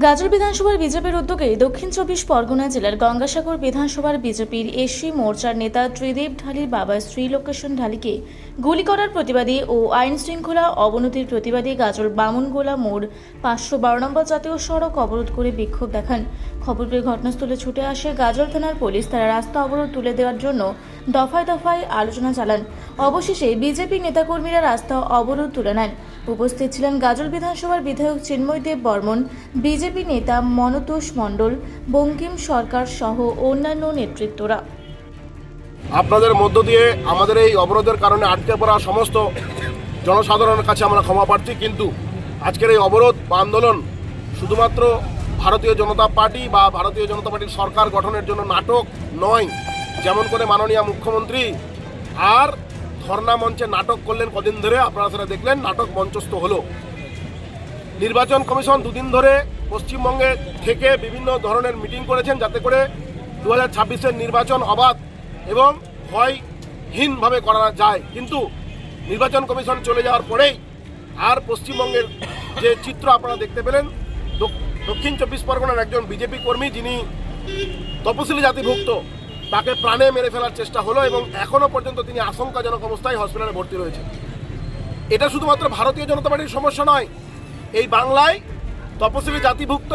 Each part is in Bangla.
গাজল বিধানসভার বিজেপির উদ্যোগে দক্ষিণ ২৪ পরগনা জেলার গঙ্গাসাগর বিধানসভার বিজেপির এসসি মোর্চার নেতা ত্রিদেব ঢালির বাবা শ্রীলোকেশন ঢালিকে গুলি করার প্রতিবাদে ও আইন শৃঙ্খলা অবনতির প্রতিবাদে গাজল বামুনগোলা মোড় ৫১২ নম্বর জাতীয় সড়ক অবরোধ করে বিক্ষোভ দেখান। খবর পেয়ে ঘটনাস্থলে ছুটে আসে গাজল থানার পুলিশ। তারা রাস্তা অবরোধ তুলে দেওয়ার জন্য দফায় দফায় আলোচনা চালান। অবশেষে বিজেপি নেতাকর্মীরা রাস্তা অবরোধ তুলে নেন। উপস্থিত ছিলেন গাজল বিধানসভার বিধায়ক চিন্ময় দেব বর্মন, বিজেপি নেতা মনতোষ মণ্ডল, বঙ্কিম সরকার সহ অন্যান্য নেতৃত্বরা। আপনাদের মধ্য দিয়ে আমাদের এই অবরোধের কারণে আটকে পড়া সমস্ত জনসাধারণের কাছে আমরা ক্ষমা প্রার্থী। কিন্তু আজকের এই অবরোধ বা আন্দোলন শুধুমাত্র ভারতীয় জনতা পার্টি বা ভারতীয় জনতা পার্টির সরকার গঠনের জন্য নাটক নয়। যেমন করে মাননীয় মুখ্যমন্ত্রী আর ধর্ণা মঞ্চে নাটক করলেন কদিন ধরে, আপনারা সেটা দেখলেন, নাটক মঞ্চস্থ হলো। নির্বাচন কমিশন দুদিন ধরে পশ্চিমবঙ্গে থেকে বিভিন্ন ধরনের মিটিং করেছেন যাতে করে 2026-এর নির্বাচন অবাধ এবং ভয়হীনভাবে করা যায়। কিন্তু নির্বাচন কমিশন চলে যাওয়ার পরেই আর পশ্চিমবঙ্গের যে চিত্র আপনারা দেখতে পেলেন, দক্ষিণ ২৪ পরগনার একজন বিজেপি কর্মী যিনি তপশিলি জাতিভুক্ত, তাকে প্রাণে মেরে ফেলার চেষ্টা হলো এবং এখনও পর্যন্ত তিনি আশঙ্কাজনক অবস্থায় হসপিটালে ভর্তি রয়েছে। এটা শুধুমাত্র ভারতীয় জনতা পার্টির সমস্যা নয়, এই বাংলায় তপশিলি জাতিভুক্ত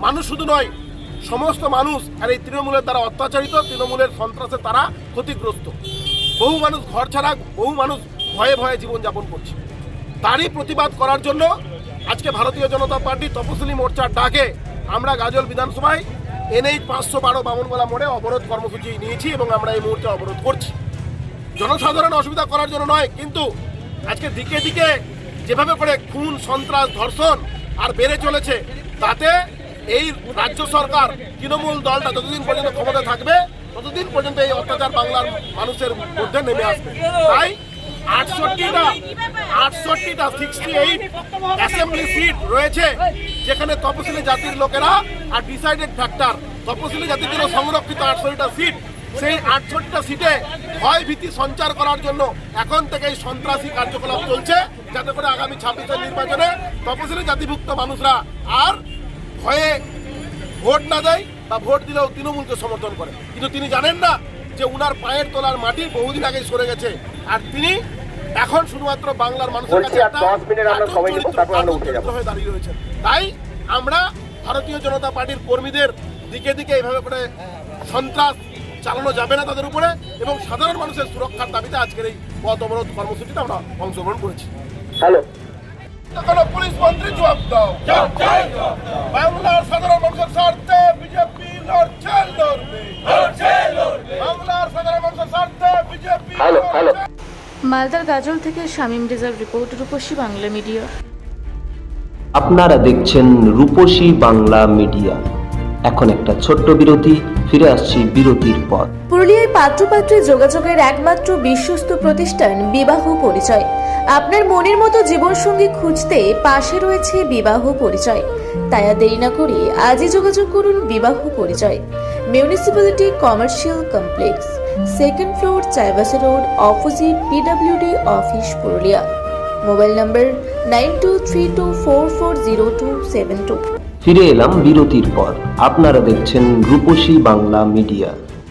মানুষ শুধু নয়, সমস্ত মানুষ আর এই তৃণমূলের দ্বারা অত্যাচারিত, তৃণমূলের সন্ত্রাসে তারা ক্ষতিগ্রস্ত। বহু মানুষ ঘর ছাড়া, বহু মানুষ ভয়ে ভয়ে জীবনযাপন করছে। তারই প্রতিবাদ করার জন্য আজকে ভারতীয় জনতা পার্টি তপশিলি মোর্চার ডাকে আমরা গাজল বিধানসভায় NH ৫১২ বামুনগোলা মোড়ে অবরোধ কর্মসূচি নিয়েছি এবং আমরা এই মুহূর্তে অবরোধ করছি। জনসাধারণ অসুবিধা করার জন্য নয়, কিন্তু আজকে দিকে দিকে যেভাবে করে খুন, সন্ত্রাস, ধর্ষণ আর বেড়ে চলেছে, তাতে এই রাজ্য সরকার তৃণমূল দলটা যতদিন পর্যন্ত ক্ষমতা থাকবে ততদিন পর্যন্ত এই অত্যাচার বাংলার মানুষের মধ্যে নেমে আসবে। তাই 68টা 68 অ্যাসেম্বলি সিট রয়েছে যেখানে তপশিলি জাতির লোকেরা আর ডিসাইডেড ফ্যাক্টর, তপশিলি জাতির জন্য সংরক্ষিত 68টা সিট, সেই 68টা সিটে ভয় ভীতি সঞ্চার করার জন্য এখন থেকেই সন্ত্রাসী কার্যকলাপ চলছে যাতে করে আগামী 26-এর নির্বাচনে তপশিলি জাতিভুক্ত মানুষরা আর ভয়ে ভোট না দেয় বা ভোট দিলেও তৃণমূলকে সমর্থন করে। কিন্তু তিনি জানেন না যে উনার পায়ের তলার মাটি বহুদিন আগেই সরে গেছে আর তিনি এখন শুধুমাত্র বাংলার মানুষের কাছে দাঁড়িয়ে রয়েছেন। তাই আমরা ভারতীয় জনতা পার্টির কর্মীদের দিকে দিকে এইভাবে করে সন্ত্রাস চালানো যাবে না তাদের উপরে, এবং সাধারণ মানুষের সুরক্ষার দাবিতে আজকের এই পথ অবরোধ কর্মসূচিতে আমরা অংশগ্রহণ করেছি। হ্যালো, পুলিশ মন্ত্রী জবাব দাও, বাংলার সাধারণ মানুষের স্বার্থে বিজেপি লড়ছে, বাংলার সাধারণ মানুষের স্বার্থে বিজেপি। মালদার গাজল থেকে শামীম রেজার রিপোর্ট, রূপসী বাংলা মিডিয়া। আপনারা দেখছেন রূপসী বাংলা মিডিয়া। এখন একটা ছোট্ট বিরতি, ফিরে আসছি বিরতির পর। পুরুলিয়ায় পাত্রপাত্রী যোগাযোগের একমাত্র বিশ্বস্ত প্রতিষ্ঠান বিবাহ পরিচয়। আপনার মনের মতো জীবনসঙ্গী খুঁজতে পাশে রয়েছে বিবাহ পরিচয়। তাই আর দেরি না করে আজই যোগাযোগ করুন বিবাহ পরিচয়। Municipality commercial complex, 2nd floor, Chaibasa road, opposite PWD office, Purulia. Mobile নম্বর 9232440272। ফিরে এলাম বিরতির পর। আপনারা দেখছেন রূপসী বাংলা মিডিয়া।